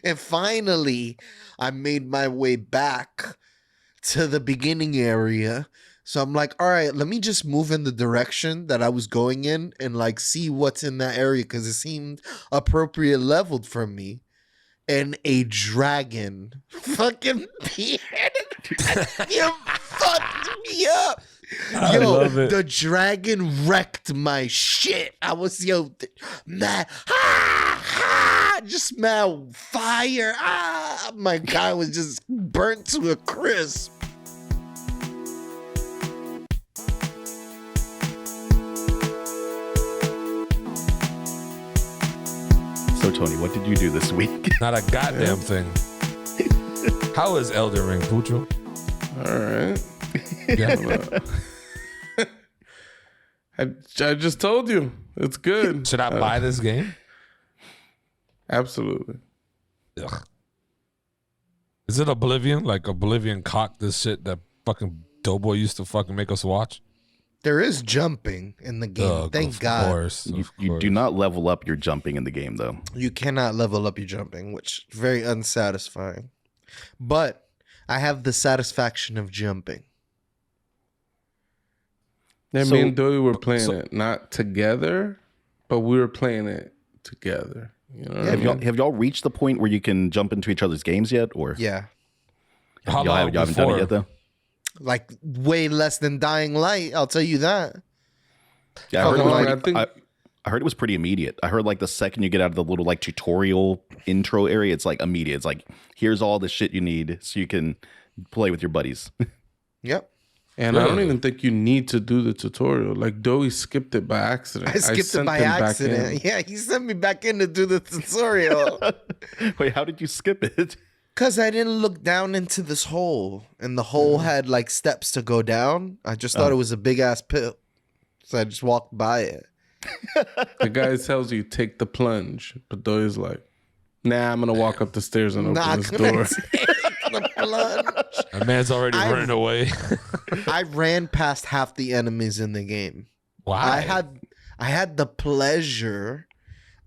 And finally, I made my way back to the beginning area. So I'm like, all right, let me just move in the direction that I was going in and like see what's in that area because it seemed appropriate leveled for me. And a dragon fucking beheaded. You fucked me up. I Yo, love it. the dragon wrecked my shit. I was mad, just mad fire. My guy was just burnt to a crisp. So Tony, what did you do this week? Not a goddamn thing. How is Elden Ring, Pucho? All right. Yeah. I just told you. It's good. Should I buy this game? Absolutely. Ugh. Is it Oblivion? Like Oblivion cocked this shit that fucking Doughboy used to fucking make us watch? There is jumping in the game. Thank God. You do not level up your jumping in the game, though. You cannot level up your jumping, which is very unsatisfying. But I have the satisfaction of jumping. Yeah, me and Doughy were playing it not together, but we were playing it together. You know have y'all reached the point where you can jump into each other's games yet? Or Yeah. y'all haven't done it yet, though? Like way less than Dying Light, I'll tell you that. Yeah, I heard it was pretty immediate. I heard like the second you get out of the little like tutorial intro area, it's like immediate. It's like, here's all the shit you need so you can play with your buddies. Yep. And I don't even think you need to do the tutorial. Like Doughy skipped it by accident. I skipped it by accident. Yeah, he sent me back in to do the tutorial. Wait, how did you skip it? Because I didn't look down into this hole, and the hole had like steps to go down. I just thought it was a big ass pit, so I just walked by it. The guy tells you take the plunge, but Doughy's like, nah, I'm gonna walk up the stairs and open this door. The plunge. A man's already running away. I ran past half the enemies in the game. Why? I had the pleasure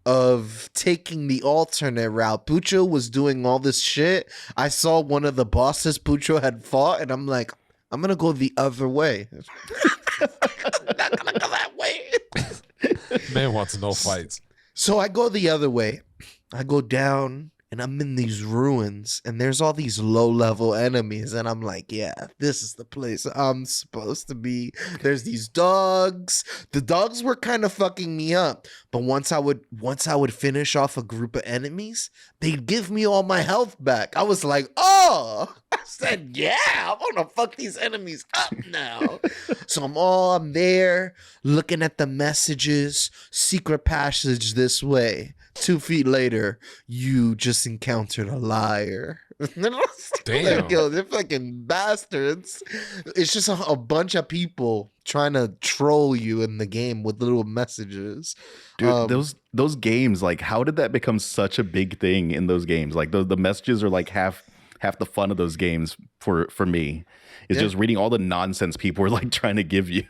of taking the alternate route. Pucho was doing all this shit. I saw one of the bosses Pucho had fought, and I'm like, I'm gonna go the other way. I'm not gonna go that way. Man wants no fights. So I go the other way. I go down and I'm in these ruins and there's all these low-level enemies and I'm like, yeah, this is the place I'm supposed to be. There's these dogs. The dogs were kind of fucking me up, but once I would finish off a group of enemies, they'd give me all my health back. I was like, oh, I said, yeah, I want to fuck these enemies up now. So I'm there looking at the messages, secret passage this way. 2 feet later, you just encountered a liar. Damn. Like, yo, they're fucking bastards. It's just a bunch of people trying to troll you in the game with little messages. Dude, those games, like, how did that become such a big thing in those games? Like, the messages are like half the fun of those games for me. It's just reading all the nonsense people are like trying to give you.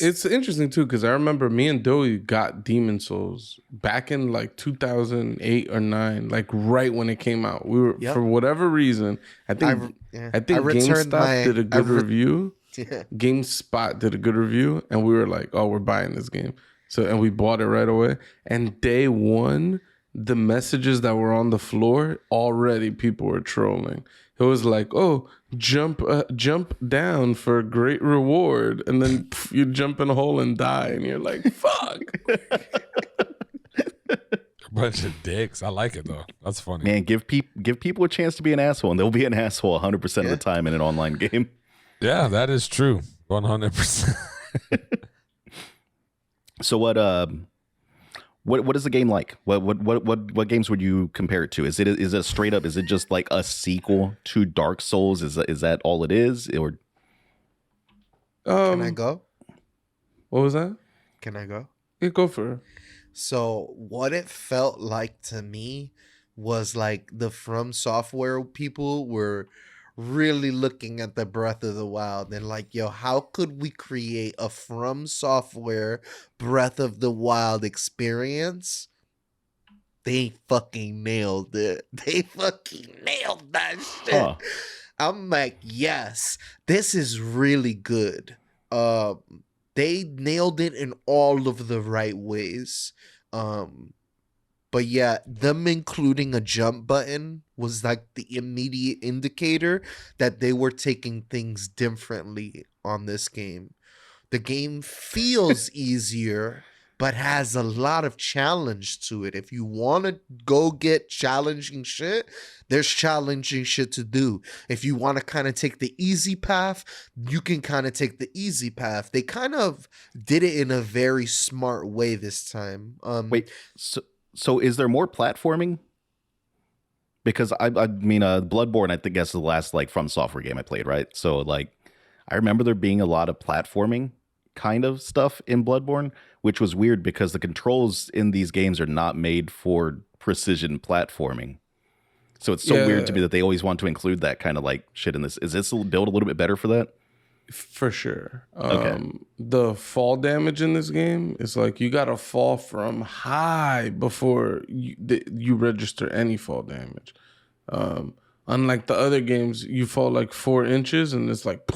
It's interesting too because I remember me and Doughy got Demon Souls back in like 2008 or 9, like right when it came out. We were for whatever reason. I think GameStop did a good review. Yeah. GameSpot did a good review, and we were like, "Oh, we're buying this game." And we bought it right away. And day one, the messages that were on the floor already people were trolling. It was like, oh, jump down for a great reward. And then you jump in a hole and die. And you're like, fuck. A bunch of dicks. I like it, though. That's funny. Man, give people a chance to be an asshole. And they'll be an asshole 100% of the time in an online game. Yeah, that is true. 100%. So what is the game like? What games would you compare it to? Is it straight up? Is it just like a sequel to Dark Souls? Is that all it is? Or can I go? What was that? Can I go? Yeah, go for it. So what it felt like to me was like the From Software people were really looking at the Breath of the Wild and like, yo, how could we create a From Software Breath of the Wild experience they fucking nailed it. They fucking nailed that shit. Huh. I'm like, yes, this is really good. They nailed it in all of the right ways. But yeah, them including a jump button was like the immediate indicator that they were taking things differently on this game. The game feels easier, but has a lot of challenge to it. If you want to go get challenging shit, there's challenging shit to do. If you want to kind of take the easy path, you can kind of take the easy path. They kind of did it in a very smart way this time. Wait, so is there more platforming? Because I mean, Bloodborne, I think that's the last like From Software game I played, right? So like, I remember there being a lot of platforming kind of stuff in Bloodborne, which was weird because the controls in these games are not made for precision platforming. So it's so weird to me that they always want to include that kind of like shit in this. Is this built a little bit better for that? For sure. Okay. The fall damage in this game is like you gotta fall from high before you register any fall damage. Unlike the other games, you fall like 4 inches and it's like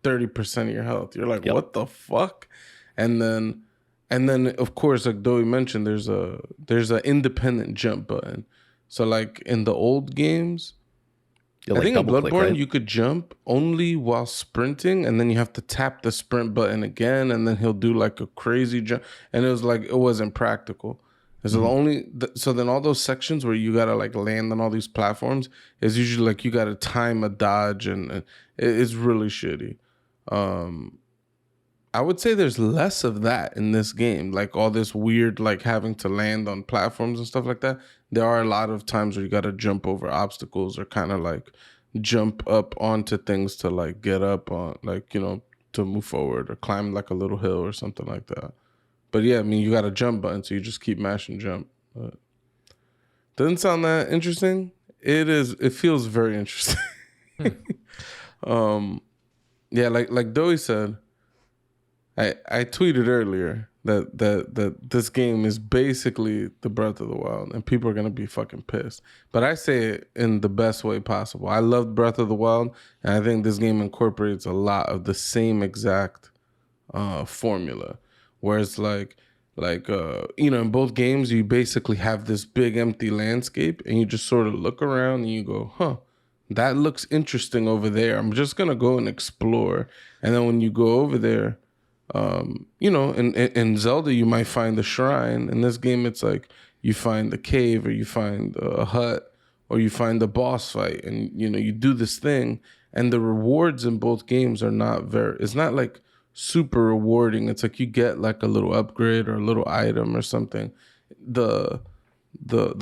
30% of your health. You're like, what the fuck? And then of course, like Doughy mentioned, there's a independent jump button. So like in the old games, Yeah, I think in double-click, Bloodborne right? you could jump only while sprinting, and then you have to tap the sprint button again, and then he'll do like a crazy jump. And it was like it wasn't practical. So so then all those sections where you gotta like land on all these platforms is usually like you gotta time a dodge, and it's really shitty. I would say there's less of that in this game, like all this weird like having to land on platforms and stuff like that. There are a lot of times where you got to jump over obstacles or kind of like jump up onto things to like get up on, like, you know, to move forward or climb like a little hill or something like that. But yeah, I mean, you got a jump button, so you just keep mashing jump. But doesn't sound that interesting. It is. It feels very interesting. Yeah, like Doughy said, I tweeted earlier that this game is basically the Breath of the Wild, and people are gonna be fucking pissed. But I say it in the best way possible. I love Breath of the Wild, and I think this game incorporates a lot of the same exact formula. Whereas like you know, in both games you basically have this big empty landscape, and you just sort of look around and you go, huh, that looks interesting over there. I'm just gonna go and explore. And then when you go over there, you know, in Zelda you might find the shrine. In this game it's like you find the cave, or you find a hut, or you find the boss fight, and you know, you do this thing, and the rewards in both games are not very, it's not like super rewarding. It's like you get like a little upgrade or a little item or something. The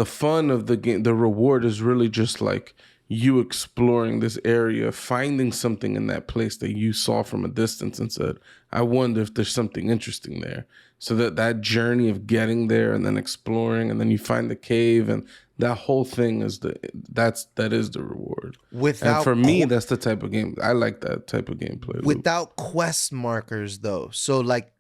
fun of the game, the reward is really just like you exploring this area, finding something in that place that you saw from a distance and said, I wonder if there's something interesting there. So that journey of getting there and then exploring, and then you find the cave, and that whole thing is that is the reward. And for me, that's the type of game I like. That type of gameplay without quest markers though. So like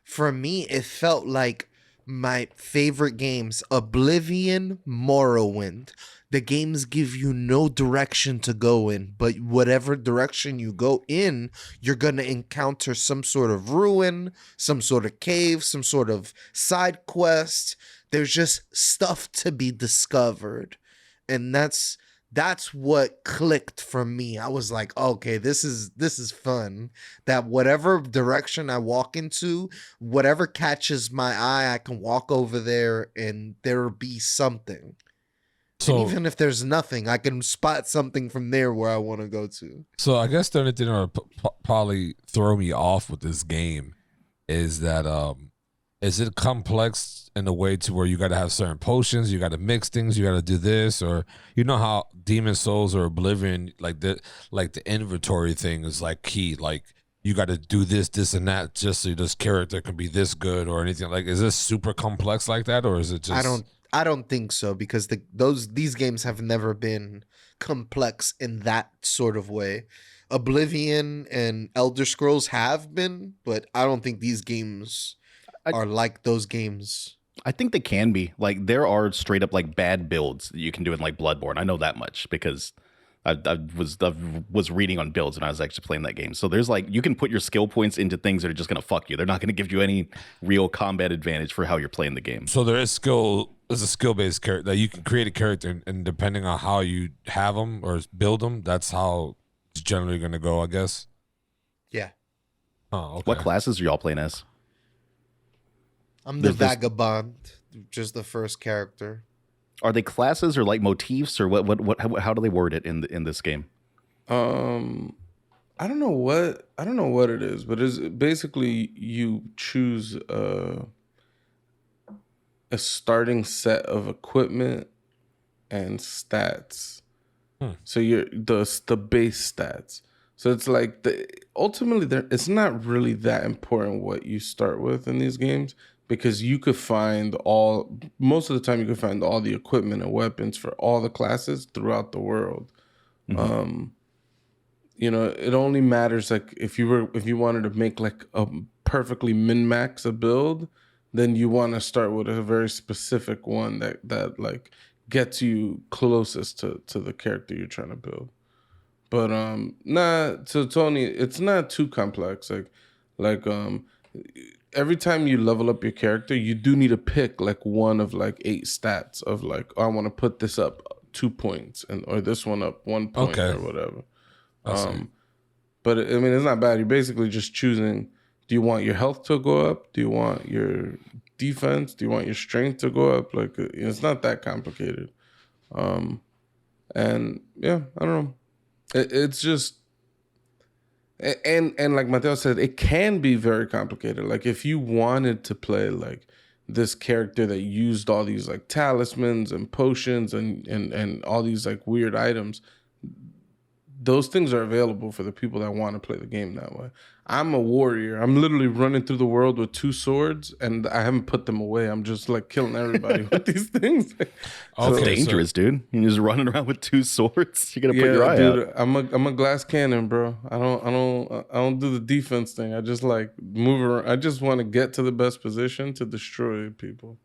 for me, it felt like my favorite games, Oblivion, Morrowind. The games give you no direction to go in, but whatever direction you go in, you're going to encounter some sort of ruin, some sort of cave, some sort of side quest. There's just stuff to be discovered. And that's what clicked for me. I was like, okay, this is fun. That whatever direction I walk into, whatever catches my eye, I can walk over there and there'll be something. So, and even if there's nothing, I can spot something from there where I want to go to. So I guess the only thing that probably throw me off with this game is that is it complex in a way to where you got to have certain potions, you got to mix things, you got to do this, or you know how Demon Souls or Oblivion, like the inventory thing is like key, like you got to do this and that just so this character can be this good or anything. Like, is this super complex like that, or is it just? I don't think so, because these games have never been complex in that sort of way. Oblivion and Elder Scrolls have been, but I don't think these games are like those games. I think they can be. Like, there are straight up like bad builds that you can do in like Bloodborne. I know that much because I was reading on builds when I was actually playing that game. So there's like, you can put your skill points into things that are just gonna fuck you. They're not gonna give you any real combat advantage for how you're playing the game. So there is skill. There's a skill-based character that you can create a character, and depending on how you have them or build them, that's how it's generally gonna go, I guess. Yeah. Oh, okay. What classes are y'all playing as? I'm the vagabond, just the first character. Are they classes or like motifs or what how do they word it in this game? I don't know what it is, but it's basically you choose a starting set of equipment and stats. So you're the base stats. So it's like ultimately it's not really that important what you start with in these games, because you could find most of the time you could find all the equipment and weapons for all the classes throughout the world. Mm-hmm. It only matters like if you wanted to make like a perfectly min-max a build, then you want to start with a very specific one that like gets you closest to the character you're trying to build. But so Tony, it's not too complex. Like every time you level up your character, you do need to pick like one of like 8 stats of like, I want to put this up 2 points or this one up 1 point or whatever. But I mean, it's not bad. You're basically just choosing, do you want your health to go up? Do you want your defense? Do you want your strength to go up? Like, it's not that complicated. And yeah, I don't know. It's just, and like Mateo said, it can be very complicated. Like if you wanted to play like this character that used all these like talismans and potions and all these like weird items, those things are available for the people that want to play the game that way. I'm a warrior. I'm literally running through the world with 2 swords, and I haven't put them away. I'm just like killing everybody with these things. It's dangerous, dude. You're just running around with 2 swords. You're gonna put your eye out. I'm a glass cannon, bro. I don't do the defense thing. I just like move around. I just want to get to the best position to destroy people.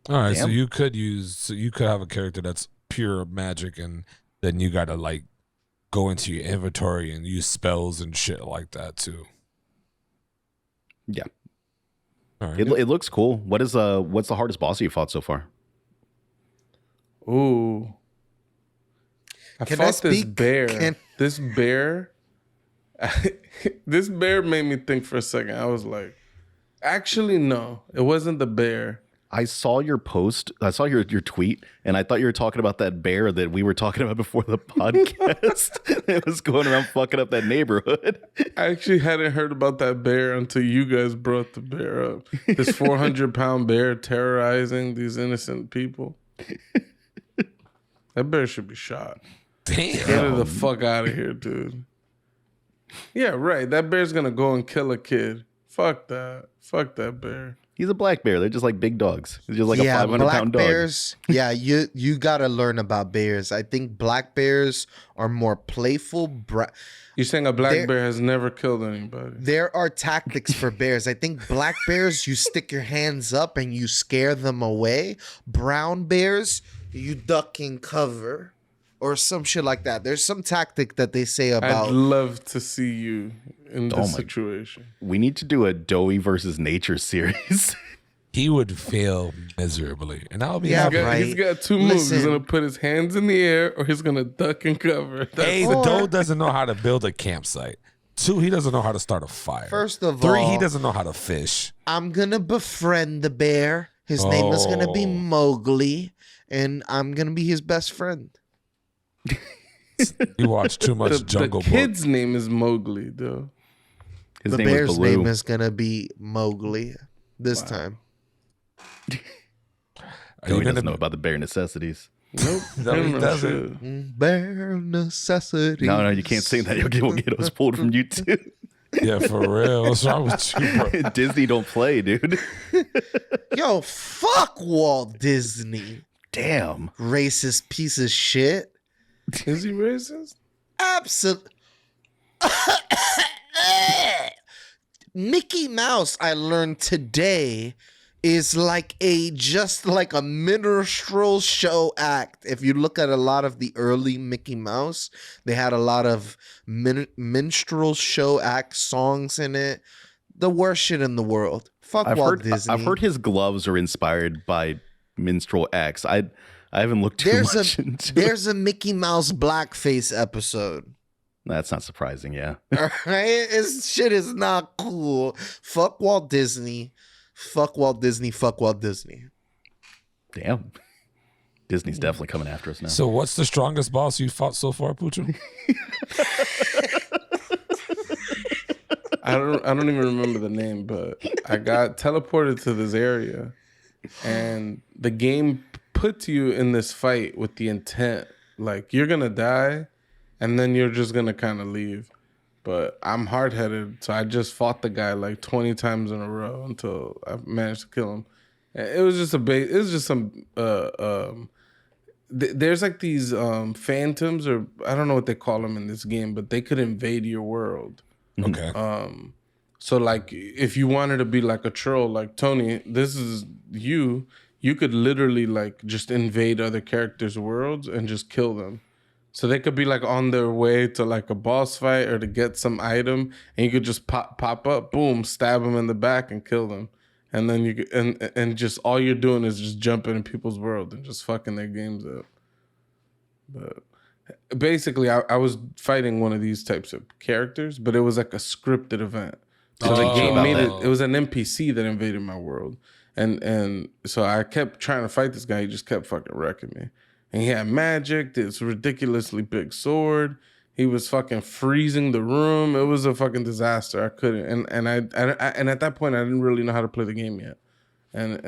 All right, so you could have a character that's pure magic, and then you gotta like go into your inventory and use spells and shit like that too. Yeah. All right. It looks cool. What's the hardest boss you fought so far? Ooh. I fought this bear. This bear made me think for a second. I was like, actually, no, it wasn't the bear. I saw your post. I saw your tweet, and I thought you were talking about that bear that we were talking about before the podcast. It was going around fucking up that neighborhood. I actually hadn't heard about that bear until you guys brought the bear up. This 400-pound bear terrorizing these innocent people. That bear should be shot. Damn. Get it the fuck out of here, dude. Yeah, right. That bear's gonna go and kill a kid. Fuck that. Fuck that bear. He's a black bear. They're just like big dogs. It's just like a 500-pound dog. Bears, yeah, you gotta learn about bears. I think black bears are more playful. You're saying a black bear has never killed anybody? There are tactics for bears. I think black bears, you stick your hands up and you scare them away. Brown bears, you duck and cover. Or some shit like that. There's some tactic that they say about. I'd love to see you in this situation. We need to do a Doughy versus nature series. He would fail miserably, and I'll be happy. Right. He's got 2 moves. He's gonna put his hands in the air, or he's gonna duck and cover. The Doe doesn't know how to build a campsite. 2, he doesn't know how to start a fire. First of 3, all, he doesn't know how to fish. I'm gonna befriend the bear. His name is gonna be Mowgli, and I'm gonna be his best friend. You watch too much Jungle Book. The kid's name is Mowgli, though. The bear's name is gonna be Mowgli this time. Doughy doesn't know about the bear necessities. Nope. No, he doesn't. Bare necessities. No, you can't sing that. We'll get us pulled from YouTube. Yeah, for real. What's wrong with you, bro? Disney don't play, dude. Yo, fuck Walt Disney. Damn. Racist piece of shit. Is he racist? Absolutely. Mickey Mouse, I learned today, is like just like a minstrel show act. If you look at a lot of the early Mickey Mouse, they had a lot of minstrel show act songs in it. The worst shit in the world. Fuck Walt Disney. I've heard his gloves are inspired by minstrel acts. I haven't looked too much into it. There's a Mickey Mouse blackface episode. That's not surprising, yeah. All right? Shit is not cool. Fuck Walt Disney. Fuck Walt Disney. Fuck Walt Disney. Damn. Disney's definitely coming after us now. So what's the strongest boss you fought so far, Pucho? I don't even remember the name, but I got teleported to this area, and the game puts you in this fight with the intent like you're gonna die, and then you're just gonna kind of leave. But I'm hard-headed, so I just fought the guy like 20 times in a row until I managed to kill him. It was just some there's like these phantoms, or I don't know what they call them in this game, but they could invade your world. Okay. So like if you wanted to be like a troll, like Tony, this is you could literally like just invade other characters' worlds and just kill them. So they could be like on their way to like a boss fight or to get some item, and you could just pop up, boom, stab them in the back and kill them. And then you and just all you're doing is just jumping in people's world and just fucking their games up. But basically, I was fighting one of these types of characters, but it was like a scripted event. So the game made it. It was an NPC that invaded my world, and so I kept trying to fight this guy. He just kept fucking wrecking me, and he had magic. This ridiculously big sword. He was fucking freezing the room. It was a fucking disaster. I couldn't, and at that point, I didn't really know how to play the game yet, yeah,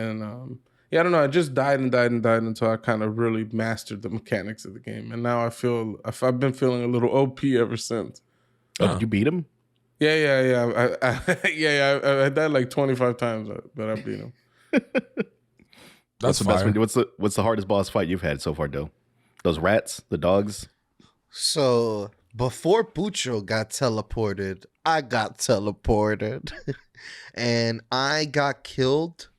I don't know. I just died until I kind of really mastered the mechanics of the game, and now I've been feeling a little OP ever since. Oh, did you beat him? Yeah. I died like 25 times, but I beat him. What's the best one? What's the hardest boss fight you've had so far, Doe? Those rats, the dogs. So before Pucho got teleported, I got teleported, and I got killed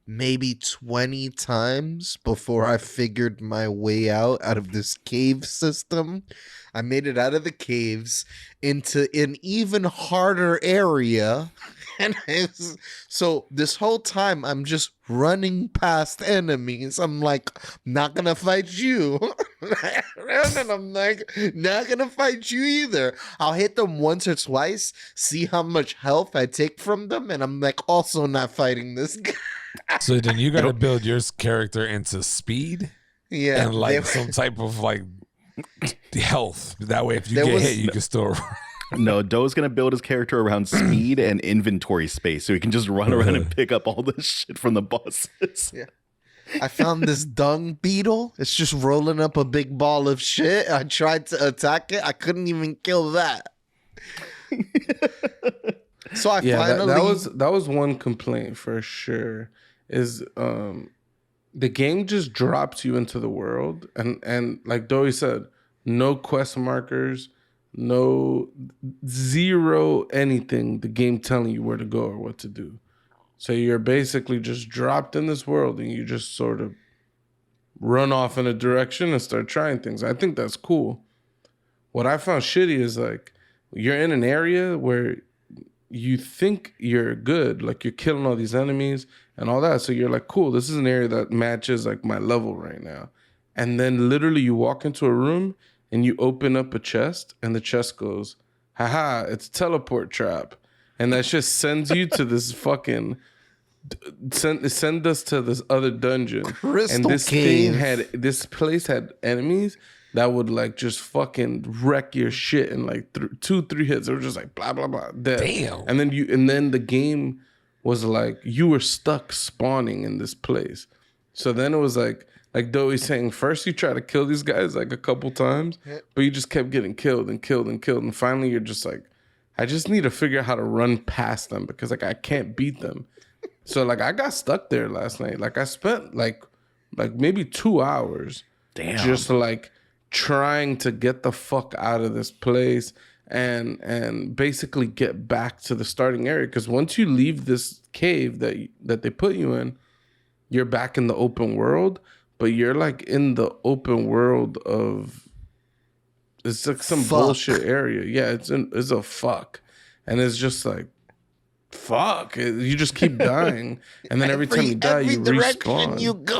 maybe 20 times before I figured my way out of this cave system. I made it out of the caves into an even harder area. And so this whole time I'm just running past enemies. I'm like, not gonna fight you. And I'm like, not gonna fight you either. I'll hit them once or twice, see how much health I take from them, and I'm like, also not fighting this guy. So then you got to build your character into speed, Yeah, and like some type of like health. That way, if you get hit, you can still. No, Doe's gonna build his character around speed and inventory space, so he can just run around and pick up all the shit from the bosses. Yeah. I found this dung beetle. It's just rolling up a big ball of shit. I tried to attack it. I couldn't even kill that. So I finally that was one complaint for sure. Is the game just drops you into the world, and like Doey said, no quest markers, no zero anything. The game telling you where to go or what to do. So you're basically just dropped in this world, and you just sort of run off in a direction and start trying things. I think that's cool. What I found shitty is like you're in an area where you think you're good, like you're killing all these enemies and all that. So you're like, cool, this is an area that matches like my level right now. And then literally you walk into a room and you open up a chest, and the chest goes, haha, it's a teleport trap. And that just sends you to this fucking send us to this other dungeon. Crystal and this Cave. This place had enemies that would like just fucking wreck your shit in like 2-3 hits. They were just like blah blah blah, dead. Damn. And then the game was like you were stuck spawning in this place. So then it was like Doey's saying, first you try to kill these guys like a couple times, but you just kept getting killed, and finally you're just like, I just need to figure out how to run past them because like I can't beat them. So like I got stuck there last night. Like I spent like maybe 2 hours just like trying to get the fuck out of this place. and basically get back to the starting area. Because once you leave this cave that they put you in, you're back in the open world, but you're like in the open world of, it's like some bullshit area. Yeah, it's a fuck. And it's just like, fuck. You just keep dying. And then every time you die, you respawn. You go,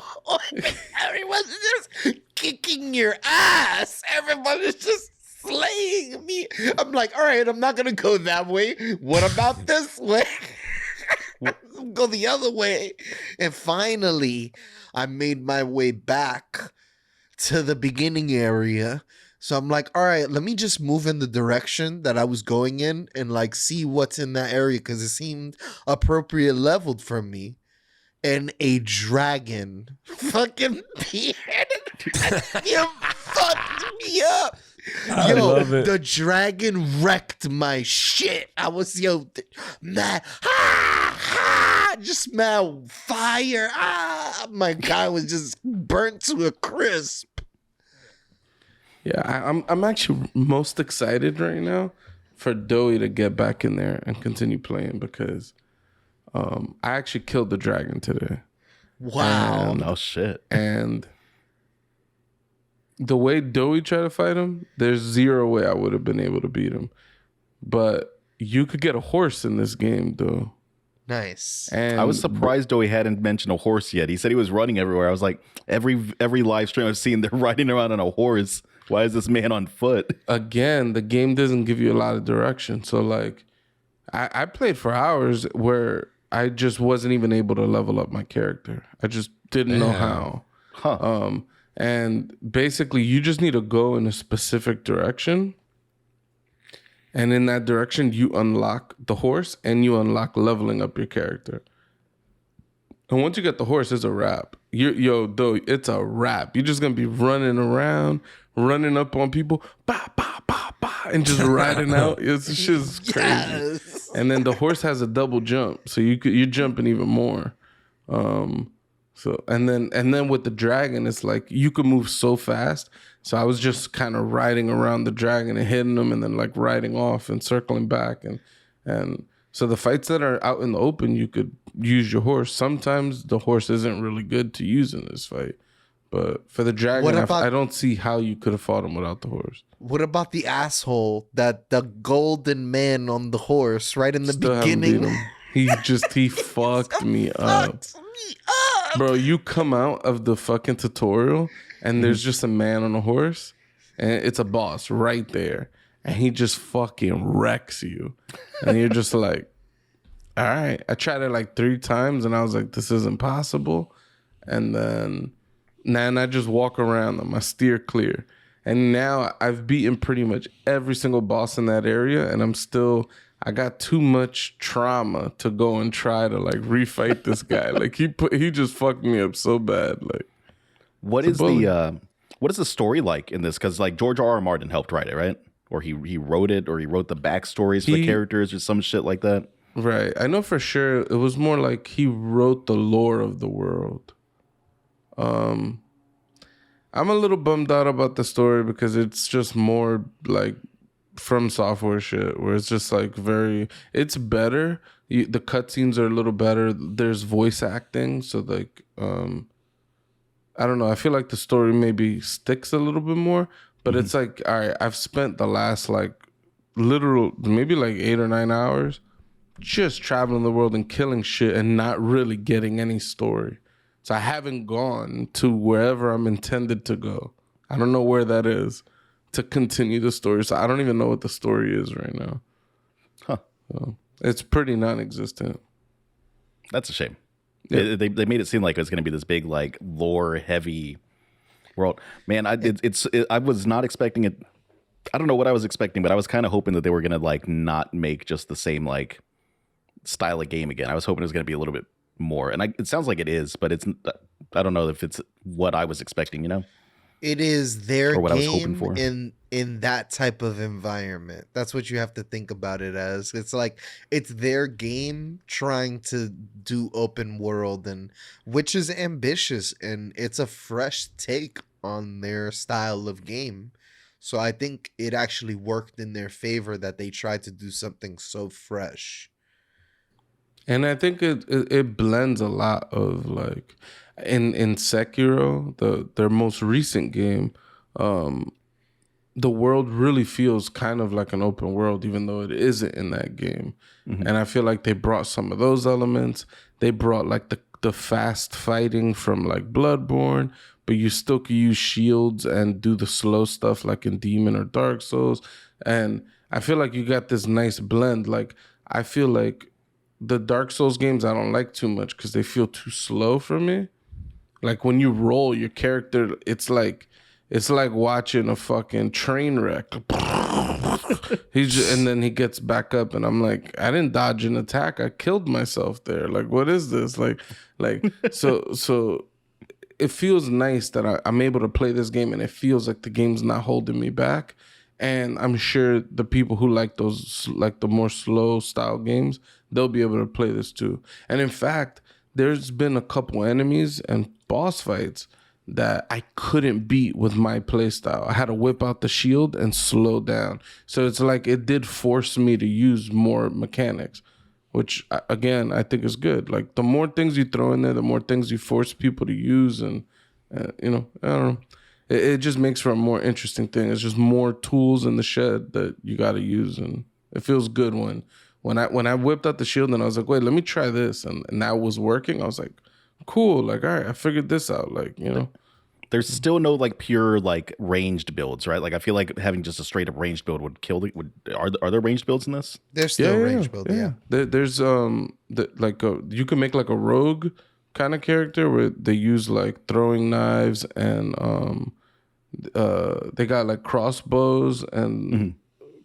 everyone's just kicking your ass. Everybody's just slaying me. I'm like, all right, I'm not going to go that way. What about this way? Go the other way. And finally, I made my way back to the beginning area. So I'm like, all right, let me just move in the direction that I was going in and like see what's in that area, because it seemed appropriate leveled for me. And a dragon fucking appeared. You fucked me up. I love it. The dragon wrecked my shit. I was mad. Just mad fire. My guy was just burnt to a crisp. Yeah, I'm actually most excited right now for Doughy to get back in there and continue playing, because I actually killed the dragon today. Wow. No shit. And the way Doughy tried to fight him, there's zero way I would have been able to beat him. But you could get a horse in this game, though. Nice. And I was surprised Doughy hadn't mentioned a horse yet. He said he was running everywhere. I was like, every live stream I've seen, they're riding around on a horse. Why is this man on foot? Again, the game doesn't give you a lot of direction. So like, I played for hours where I just wasn't even able to level up my character. I just didn't know how. Huh. And basically, you just need to go in a specific direction. And in that direction, you unlock the horse and you unlock leveling up your character. And once you get the horse, it's a wrap. It's a wrap. You're just going to be running around, running up on people, bah, bah, bah, bah, and just riding out. It's just crazy. Yes. And then the horse has a double jump, so you're jumping even more. So and then with the dragon, it's like you can move so fast. So I was just kind of riding around the dragon and hitting them, and then like riding off and circling back, and so the fights that are out in the open, you could use your horse. Sometimes the horse isn't really good to use in this fight, but for the dragon, I don't see how you could have fought him without the horse. What about the asshole, the golden man on the horse right in the beginning? He fucked me up. Bro, you come out of the fucking tutorial and there's just a man on a horse and it's a boss right there and he just fucking wrecks you. And you're just like, all right. I tried it like 3 times and I was like, this isn't possible. And then I just walk around them. I steer clear. And now I've beaten pretty much every single boss in that area, and I got too much trauma to go and try to like refight this guy. Like he just fucked me up so bad. Like, what is the story like in this? Because like George R.R. Martin helped write it, right? Or he wrote it, or he wrote the backstories for the characters, or some shit like that. Right. I know for sure it was more like he wrote the lore of the world. I'm a little bummed out about the story because it's just more like From Software shit, where it's just like it's better. The cutscenes are a little better. There's voice acting, so like I don't know. I feel like the story maybe sticks a little bit more, but it's like, all right, I've spent the last like literal maybe like 8 or 9 hours just traveling the world and killing shit and not really getting any story. So I haven't gone to wherever I'm intended to go. I don't know where that is to continue the story. So I don't even know what the story is right now. Huh. So it's pretty non-existent. That's a shame. Yeah. They made it seem like it was going to be this big, like, lore-heavy world. Man, I was not expecting it. I don't know what I was expecting, but I was kind of hoping that they were going to, like, not make just the same, like, style of game again. I was hoping it was going to be a little bit more. And it sounds like it is, but I don't know if it's what I was expecting, you know? It is their or what game I was hoping for. in that type of environment. That's what you have to think about it as. It's like it's their game trying to do open world, and which is ambitious, and it's a fresh take on their style of game. So I think it actually worked in their favor that they tried to do something so fresh. And I think it blends a lot of like in Sekiro, their most recent game, the world really feels kind of like an open world, even though it isn't in that game. And I feel like they brought some of those elements. They brought like the fast fighting from like Bloodborne, but you still can use shields and do the slow stuff like in Demon or Dark Souls. And I feel like you got this nice blend. Like I feel like the Dark Souls games I don't like too much because they feel too slow for me. Like when you roll your character, it's like watching a fucking train wreck. And then he gets back up, and I'm like, I didn't dodge an attack. I killed myself there. Like, what is this? Like so. It feels nice that I'm able to play this game, and it feels like the game's not holding me back. And I'm sure the people who like those, like the more slow style games, they'll be able to play this too. And in fact, there's been a couple enemies and boss fights that I couldn't beat with my playstyle. I had to whip out the shield and slow down. So it's like it did force me to use more mechanics, which again, I think is good. Like the more things you throw in there, the more things you force people to use. And, I don't know. It just makes for a more interesting thing. It's just more tools in the shed that you got to use. And it feels good when I whipped out the shield and I was like, wait, let me try this. And that was working. I was like, cool. Like, all right, I figured this out. Like, There's still no like pure like ranged builds, right? Like I feel like having just a straight up ranged build would kill are there ranged builds in this? There's still range build, yeah. There's you can make like a rogue kind of character where they use like throwing knives and they got like crossbows and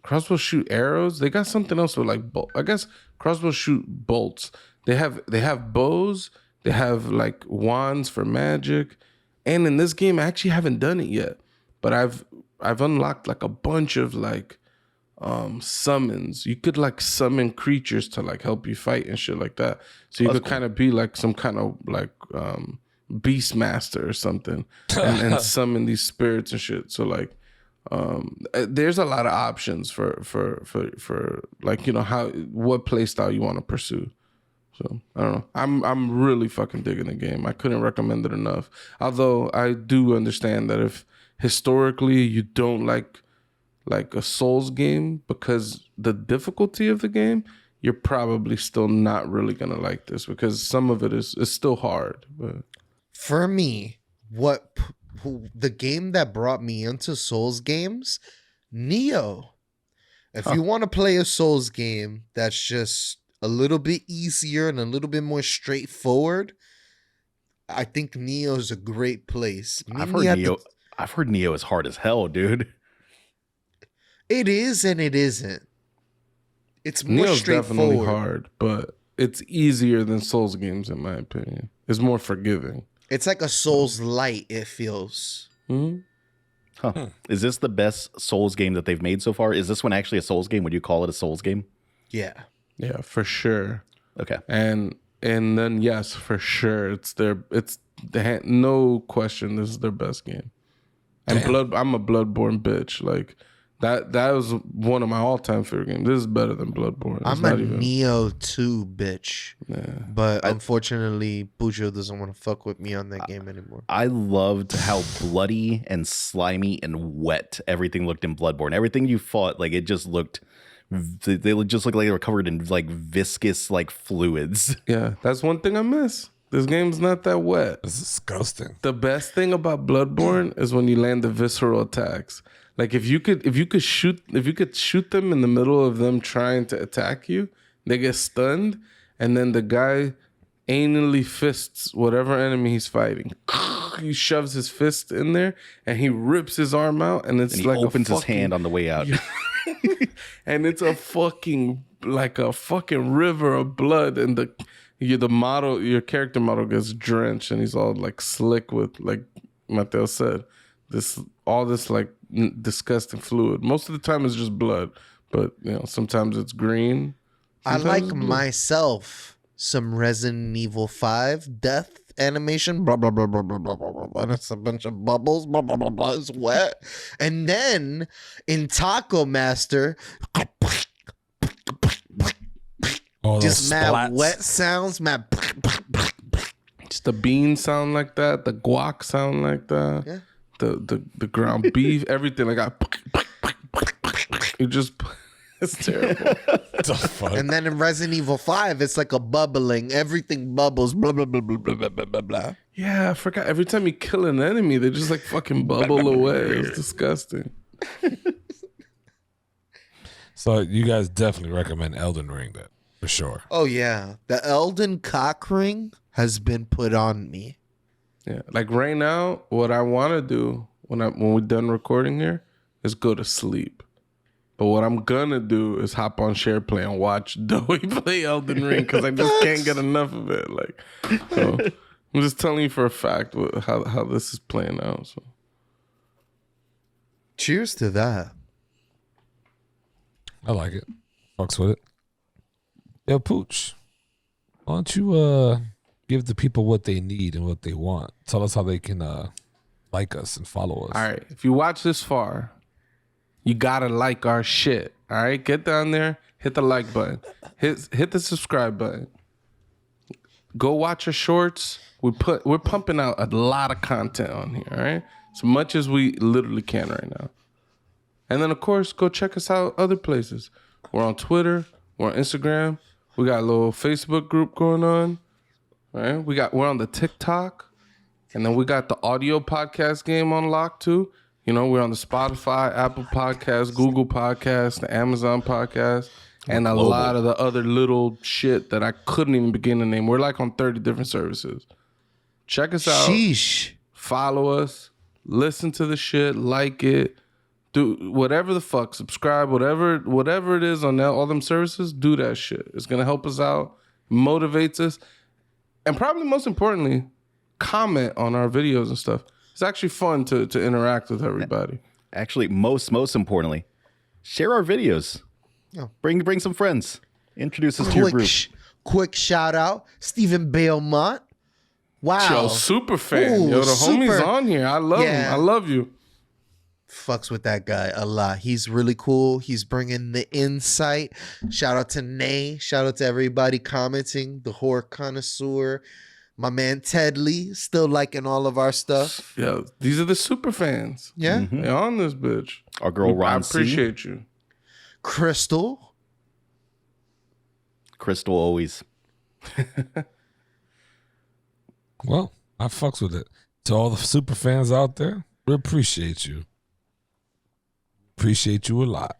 crossbows shoot arrows. They got something else with like I guess crossbows shoot bolts. They have bows. They have like wands for magic. And in this game, I actually haven't done it yet, but I've unlocked like a bunch of like summons. You could like summon creatures to like help you fight and shit like that. So you could kind of be like some kind of like beast master or something and summon these spirits and shit. So like there's a lot of options for like what play style you want to pursue. So I don't know. I'm really fucking digging the game. I couldn't recommend it enough. Although I do understand that if historically you don't like a Souls game because the difficulty of the game, you're probably still not really gonna like this because some of it is still hard. But for me, the game that brought me into Souls games, Neo. If you want to play a Souls game that's just a little bit easier and a little bit more straightforward, I think Neo is a great place. I've heard Neo is hard as hell, dude. It is and it isn't. It's more Neo's straightforward. Definitely hard, but it's easier than Souls games in my opinion. It's more forgiving. It's like a Souls light, it feels. Mm-hmm. Huh. Is this the best Souls game that they've made so far? Is this one actually a Souls game? Would you call it a Souls game? Yeah. Yeah, for sure. Okay. And then yes, for sure, no question this is their best game. And I'm a Bloodborne bitch. Like that was one of my all-time favorite games. This is better than Bloodborne. I'm a Neo 2 bitch. Yeah. But unfortunately, Pucho doesn't want to fuck with me on that game anymore. I loved how bloody and slimy and wet everything looked in Bloodborne. Everything you fought, like it just looked they just look like they were covered in like viscous like fluids. Yeah, that's one thing I miss. This game's not that wet. It's disgusting. The best thing about Bloodborne is when you land the visceral attacks. Like if you could shoot them in the middle of them trying to attack you, they get stunned, and then the guy anally fists whatever enemy he's fighting. He shoves his fist in there and he rips his arm out, and it's like opens his hand on the way out. And it's a fucking river of blood, and your character model gets drenched, and he's all like slick with, like Mateo said, all this like disgusting fluid. Most of the time it's just blood, but sometimes it's green. I like myself some Resident Evil 5 death animation, blah blah blah blah blah blah blah blah, and it's a bunch of bubbles, blah blah blah blah. It's wet, and then in Taco Master, just mad wet sounds, mad. Just the beans sound like that, the guac sound like that, Yeah. the ground beef, everything like that. It just. It's terrible. The fuck? And then in Resident Evil 5, it's like a bubbling. Everything bubbles. Blah blah blah blah blah blah blah blah blah. Yeah, I forgot. Every time you kill an enemy, they just like fucking bubble away. It's disgusting. So you guys definitely recommend Elden Ring then, for sure. Oh yeah, the Elden cock ring has been put on me. Yeah, like right now, what I want to do when we're done recording here is go to sleep. But what I'm gonna do is hop on SharePlay and watch Doughy play Elden Ring because I just can't get enough of it. Like, so I'm just telling you for a fact how this is playing out. So, Cheers to that. I like it. Fucks with it. Yo, Pooch, why don't you give the people what they need and what they want? Tell us how they can like us and follow us. all right, if you watch this far, you gotta like our shit. All right, get down there, hit the like button, hit the subscribe button. Go watch our shorts. We're pumping out a lot of content on here. All right, as much as we literally can right now. And then of course, go check us out other places. We're on Twitter. We're on Instagram. We got a little Facebook group going on. All right, we're on the TikTok, and then we got the audio podcast game on lock too. You know, we're on the Spotify, Apple Podcasts, Google Podcasts, the Amazon Podcast, and a lot of the other little shit that I couldn't even begin to name. We're like on 30 different services. Check us out. Sheesh. Follow us. Listen to the shit. Like it. Do whatever the fuck. Subscribe. Whatever it is on all them services, do that shit. It's going to help us out. Motivates us. And probably most importantly, comment on our videos and stuff. It's actually fun to interact with everybody. Actually, most importantly, share our videos. Yeah. Bring some friends. Introduce us to your group. Quick shout out, Stephen Belmont. Wow. Yo, super fan. Ooh, Yo, the homie's super. on here. I love him. I love you. Fucks with that guy a lot. He's really cool. He's bringing the insight. Shout out to Nay. Shout out to everybody commenting. The horror connoisseur. My man Ted Lee still liking all of our stuff. Yeah, these are the super fans. Yeah. Mm-hmm. They're on this bitch. Our girl Ron I appreciate you. Crystal. Crystal always. Well, I fucks with it. To all the super fans out there, we appreciate you. Appreciate you a lot.